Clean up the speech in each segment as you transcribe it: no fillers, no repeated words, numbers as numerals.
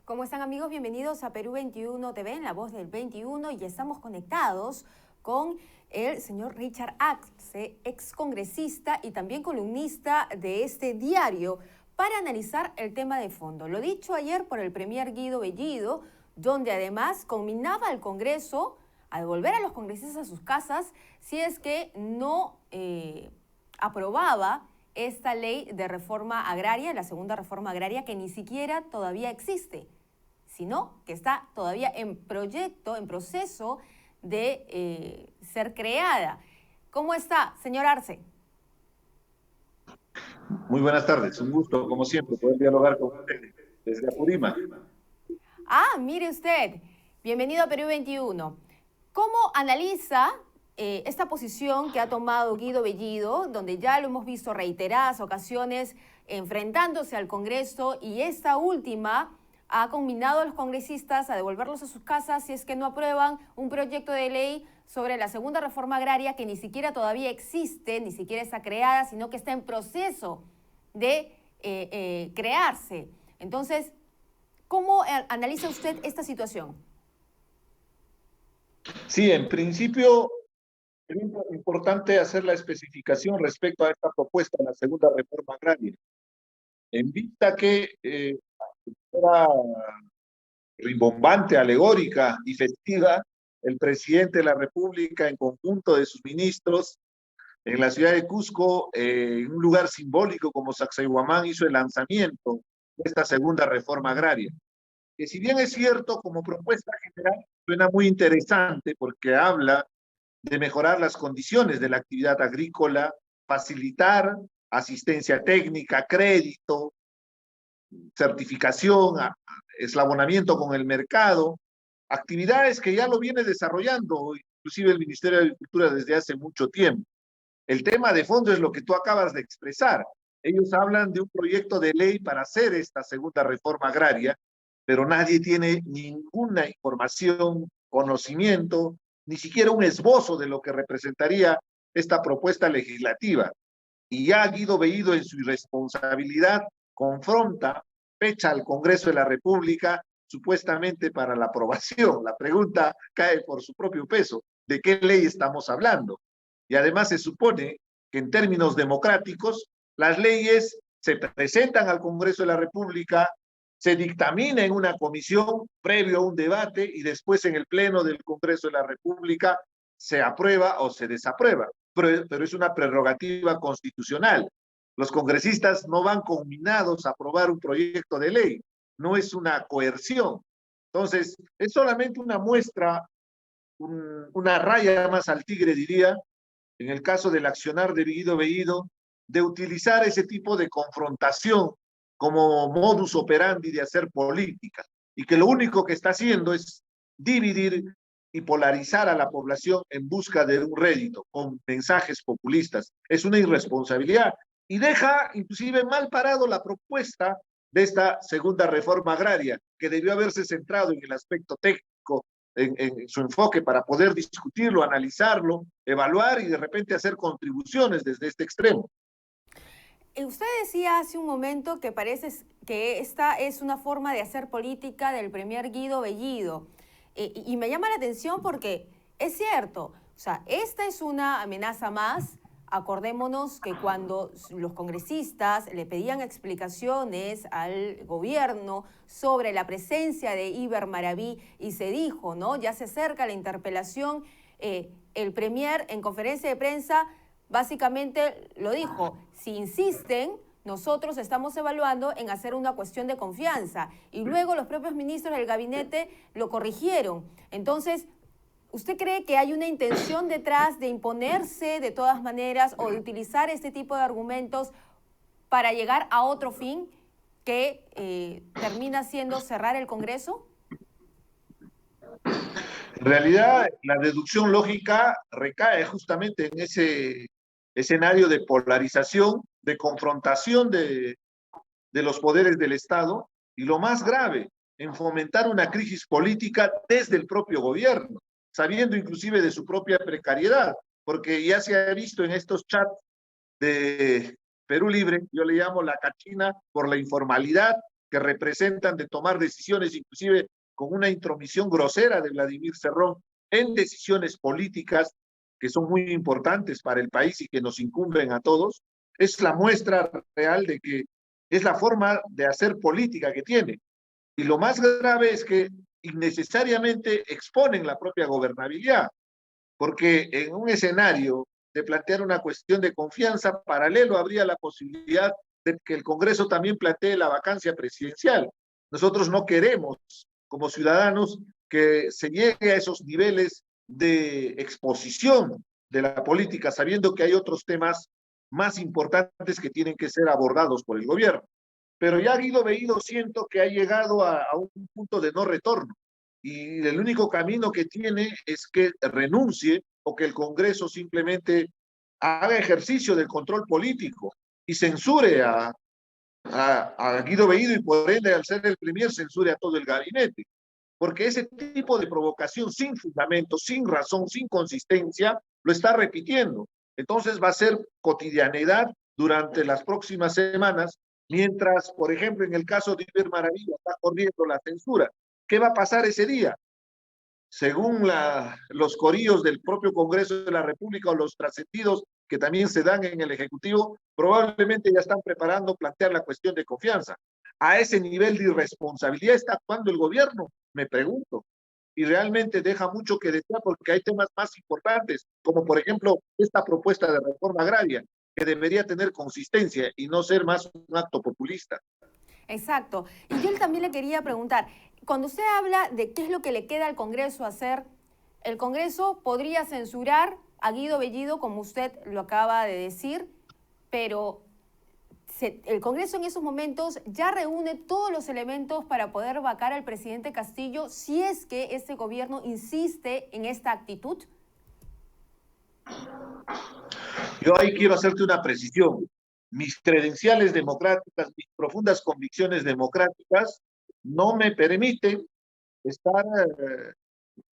¿Cómo están amigos? Bienvenidos a Perú 21 TV, en La Voz del 21, y estamos conectados con el señor Richard Arce, excongresista y también columnista de este diario, para analizar el tema de fondo. Lo dicho ayer por el premier Guido Bellido, donde además conminaba al Congreso a devolver a los congresistas a sus casas si es que no aprobaba esta ley de reforma agraria, la segunda reforma agraria, que ni siquiera todavía existe, sino que está todavía en proyecto, en proceso de ser creada. ¿Cómo está, señor Arce? Muy buenas tardes, un gusto, como siempre, poder dialogar con usted desde Apurímac. Mire usted, bienvenido a Perú 21. ¿Cómo analiza esta posición que ha tomado Guido Bellido, donde ya lo hemos visto reiteradas ocasiones enfrentándose al Congreso, y esta última ha conminado a los congresistas a devolverlos a sus casas si es que no aprueban un proyecto de ley sobre la segunda reforma agraria, que ni siquiera todavía existe, ni siquiera está creada, sino que está en proceso de crearse? Entonces, ¿cómo analiza usted esta situación? Sí, en principio es importante hacer la especificación respecto a esta propuesta de la segunda reforma agraria. En vista que era rimbombante, alegórica y festiva, el presidente de la República, en conjunto de sus ministros, en la ciudad de Cusco, en un lugar simbólico como Sacsayhuamán, hizo el lanzamiento de esta segunda reforma agraria, que si bien es cierto, como propuesta general, suena muy interesante porque habla de mejorar las condiciones de la actividad agrícola, facilitar asistencia técnica, crédito, certificación, eslabonamiento con el mercado, actividades que ya lo viene desarrollando, inclusive el Ministerio de Agricultura desde hace mucho tiempo. El tema de fondo es lo que tú acabas de expresar. Ellos hablan de un proyecto de ley para hacer esta segunda reforma agraria, pero nadie tiene ninguna información, conocimiento, ni siquiera un esbozo de lo que representaría esta propuesta legislativa. Y ya Guido Bellido, en su irresponsabilidad, confronta, fecha al Congreso de la República supuestamente para la aprobación. La pregunta cae por su propio peso. ¿De qué ley estamos hablando? Y además se supone que en términos democráticos las leyes se presentan al Congreso de la República, se dictamina en una comisión previo a un debate y después en el Pleno del Congreso de la República se aprueba o se desaprueba. Pero es una prerrogativa constitucional. Los congresistas no van conminados a aprobar un proyecto de ley, no es una coerción. Entonces, es solamente una muestra, una raya más al tigre, diría, en el caso del accionar de Guido Bellido, de utilizar ese tipo de confrontación como modus operandi de hacer política, y que lo único que está haciendo es dividir y polarizar a la población en busca de un rédito con mensajes populistas. Es una irresponsabilidad y deja inclusive mal parado la propuesta de esta segunda reforma agraria, que debió haberse centrado en el aspecto técnico, en su enfoque, para poder discutirlo, analizarlo, evaluar y de repente hacer contribuciones desde este extremo. Usted decía hace un momento que parece que esta es una forma de hacer política del premier Guido Bellido. Y me llama la atención porque es cierto, o sea, esta es una amenaza más. Acordémonos que cuando los congresistas le pedían explicaciones al gobierno sobre la presencia de Iber Maraví, y se dijo, ¿no? Ya se acerca la interpelación, el premier en conferencia de prensa básicamente lo dijo: si insisten, nosotros estamos evaluando en hacer una cuestión de confianza. Y luego los propios ministros del gabinete lo corrigieron. Entonces, ¿usted cree que hay una intención detrás de imponerse de todas maneras o de utilizar este tipo de argumentos para llegar a otro fin que termina siendo cerrar el Congreso? En realidad, la deducción lógica recae justamente en ese escenario de polarización, de confrontación de los poderes del Estado, y lo más grave, en fomentar una crisis política desde el propio gobierno, sabiendo inclusive de su propia precariedad, porque ya se ha visto en estos chats de Perú Libre, yo le llamo la cachina por la informalidad, que representan de tomar decisiones, inclusive con una intromisión grosera de Vladimir Cerrón en decisiones políticas que son muy importantes para el país y que nos incumben a todos, es la muestra real de que es la forma de hacer política que tiene. Y lo más grave es que innecesariamente exponen la propia gobernabilidad, porque en un escenario de plantear una cuestión de confianza, paralelo habría la posibilidad de que el Congreso también plantee la vacancia presidencial. Nosotros no queremos, como ciudadanos, que se llegue a esos niveles de exposición de la política, sabiendo que hay otros temas más importantes que tienen que ser abordados por el gobierno. Pero ya Guido Bellido siento que ha llegado a un punto de no retorno y el único camino que tiene es que renuncie o que el Congreso simplemente haga ejercicio del control político y censure a Guido Bellido y por ende, al ser el premier, censure a todo el gabinete. Porque ese tipo de provocación sin fundamento, sin razón, sin consistencia, lo está repitiendo. Entonces va a ser cotidianidad durante las próximas semanas, mientras, por ejemplo, en el caso de Iber Maravilla está corriendo la censura. ¿Qué va a pasar ese día? Según los corillos del propio Congreso de la República o los trascendidos que también se dan en el Ejecutivo, probablemente ya están preparando plantear la cuestión de confianza. ¿A ese nivel de irresponsabilidad está actuando el gobierno? Me pregunto. Y realmente deja mucho que desear porque hay temas más importantes, como por ejemplo esta propuesta de reforma agraria, que debería tener consistencia y no ser más un acto populista. Exacto. Y yo también le quería preguntar, cuando usted habla de qué es lo que le queda al Congreso hacer, el Congreso podría censurar a Guido Bellido, como usted lo acaba de decir, pero el Congreso en esos momentos ya reúne todos los elementos para poder vacar al presidente Castillo si es que este gobierno insiste en esta actitud. Yo ahí quiero hacerte una precisión. Mis credenciales democráticas, mis profundas convicciones democráticas no me permiten estar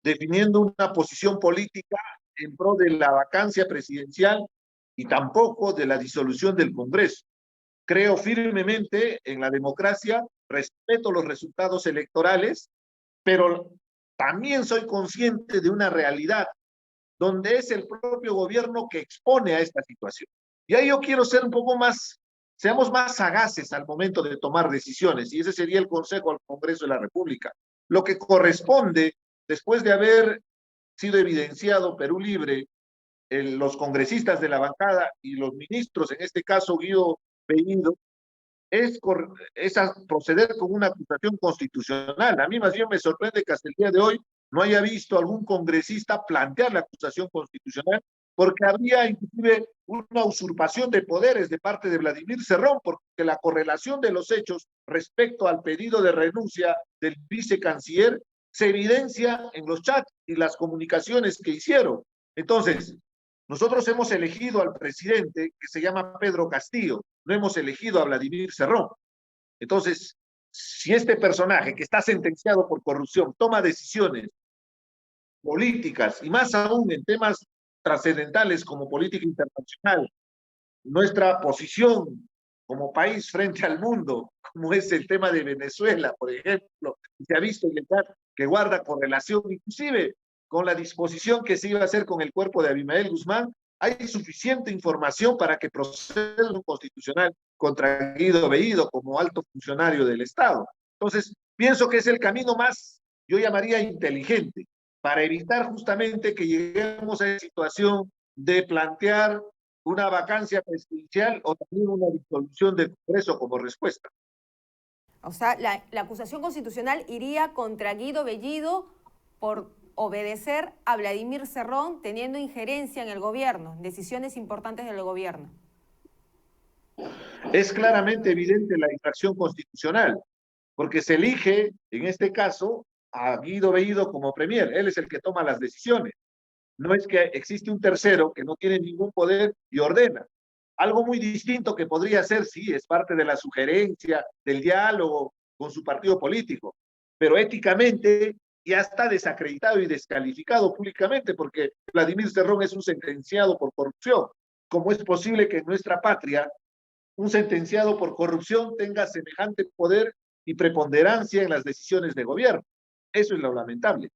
definiendo una posición política en pro de la vacancia presidencial y tampoco de la disolución del Congreso. Creo firmemente en la democracia, respeto los resultados electorales, pero también soy consciente de una realidad donde es el propio gobierno que expone a esta situación. Y ahí yo quiero ser un poco más, seamos más sagaces al momento de tomar decisiones, y ese sería el consejo al Congreso de la República. Lo que corresponde, después de haber sido evidenciado Perú Libre, los congresistas de la bancada y los ministros, en este caso Guido Bellido, es proceder con una acusación constitucional. A mí más bien me sorprende que hasta el día de hoy no haya visto algún congresista plantear la acusación constitucional, porque habría inclusive una usurpación de poderes de parte de Vladimir Cerrón, porque la correlación de los hechos respecto al pedido de renuncia del vicecanciller se evidencia en los chats y las comunicaciones que hicieron. Entonces, nosotros hemos elegido al presidente que se llama Pedro Castillo, no hemos elegido a Vladimir Cerrón. Entonces, si este personaje que está sentenciado por corrupción toma decisiones políticas y más aún en temas trascendentales como política internacional, nuestra posición como país frente al mundo, como es el tema de Venezuela, por ejemplo, se ha visto en el chat que guarda correlación inclusive con la disposición que se iba a hacer con el cuerpo de Abimael Guzmán, hay suficiente información para que proceda un constitucional contra Guido Bellido como alto funcionario del Estado. Entonces, pienso que es el camino más, yo llamaría inteligente, para evitar justamente que lleguemos a esa situación de plantear una vacancia presidencial o también una disolución del Congreso como respuesta. O sea, la acusación constitucional iría contra Guido Bellido por obedecer a Vladimir Cerrón teniendo injerencia en el gobierno, en decisiones importantes del gobierno. Es claramente evidente la infracción constitucional, porque se elige, en este caso, a Guido Bellido como premier. Él es el que toma las decisiones. No es que existe un tercero que no tiene ningún poder y ordena. Algo muy distinto que podría ser, sí, es parte de la sugerencia, del diálogo con su partido político, pero éticamente ya está desacreditado y descalificado públicamente porque Vladimir Cerrón es un sentenciado por corrupción. ¿Cómo es posible que en nuestra patria un sentenciado por corrupción tenga semejante poder y preponderancia en las decisiones de gobierno. Eso es lo lamentable.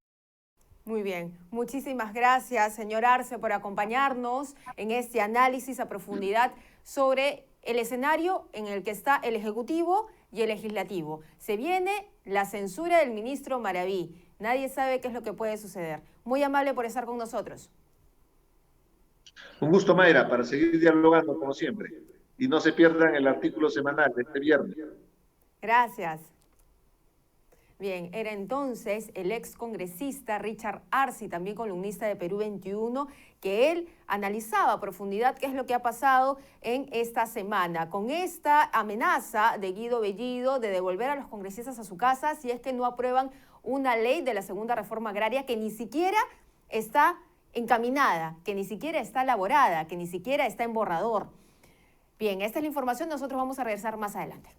Muy bien, muchísimas gracias, señor Arce, por acompañarnos en este análisis a profundidad sobre el escenario en el que está el Ejecutivo y el Legislativo. Se viene la censura del ministro Maraví. Nadie sabe qué es lo que puede suceder. Muy amable por estar con nosotros. Un gusto, Mayra, para seguir dialogando como siempre. Y no se pierdan el artículo semanal de este viernes. Gracias. Bien, era entonces el ex congresista Richard Arce, también columnista de Perú 21, que él analizaba a profundidad qué es lo que ha pasado en esta semana, con esta amenaza de Guido Bellido de devolver a los congresistas a su casa si es que no aprueban una ley de la segunda reforma agraria que ni siquiera está encaminada, que ni siquiera está elaborada, que ni siquiera está en borrador. Bien, esta es la información, nosotros vamos a regresar más adelante.